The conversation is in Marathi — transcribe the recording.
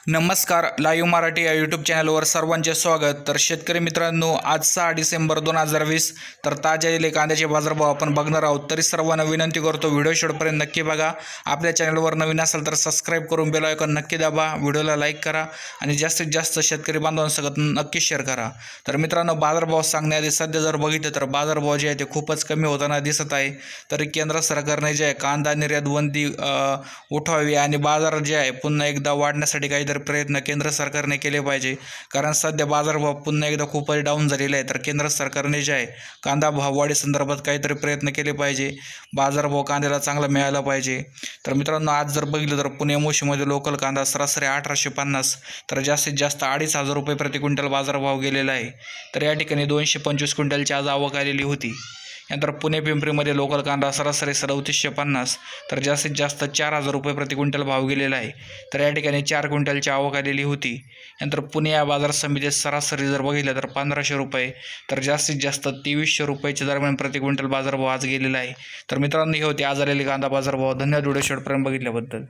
नमस्कार, लाईव्ह मराठी या यूट्यूब चॅनलवर सर्वांचे स्वागत। तर शेतकरी मित्रांनो, आज 6 डिसेंबर 2020 तर ताज्या कांद्याचे बाजारभाव आपण बघणार आहोत। तरी सर्वांना विनंती करतो, व्हिडिओ शेवटपर्यंत नक्की बघा। आपल्या चॅनलवर नवीन असाल तर सबस्क्राईब करून बेल आयकॉन नक्की दाबा, व्हिडिओला लाईक करा आणि जास्तीत जास्त शेतकरी बांधवांसोबत नक्की शेअर करा। तर मित्रांनो, बाजारभाव सांगण्याआधी सध्या जर बघितलं तर बाजारभाव जे आहे ते खूपच कमी होताना दिसत आहे। तरी केंद्र सरकारने जे आहे कांदा निर्यात बंदी उठवावी आणि बाजार जे आहे पुन्हा एकदा वाढण्यासाठी काहीतरी प्रयत्न केंद्र सरकारने केले पाहिजे। कारण सध्या बाजारभाव पुन्हा एकदा खूपच डाऊन झालेला आहे। तर केंद्र सरकारने जे आहे कांदा भाववाढी संदर्भात काहीतरी प्रयत्न केले पाहिजे, बाजारभाव कांद्याला चांगला मिळाला पाहिजे। तर मित्रांनो, आज जर बघितलं तर पुणे मोशीमध्ये लोकल कांदा सरासरी 1850 तर जास्तीत जास्त 2500 रुपये प्रति क्विंटल बाजारभाव गेलेला आहे। तर या ठिकाणी 225 क्विंटलची आज आवक आलेली होती। यानंतर पुणे पिंपरीमध्ये लोकल कांदा सरासरी 3750 तर जास्तीत जास्त 4000 रुपये प्रति क्विंटल भाव गेलेला आहे। तर या ठिकाणी 4 क्विंटलची आवक आलेली होती। यानंतर पुणे या बाजार समितीत सरासरी जर बघितलं तर 1500 रुपये तर जास्तीत जास्त 2300 रुपयाच्या दरम्यान प्रति क्विंटल बाजारभाव आज गेलेला आहे। तर मित्रांनो, हे होते आज आलेले कांदा बाजारभाव। धन्यवाद व्हिडिओ शेवटपर्यंत बघितल्याबद्दल।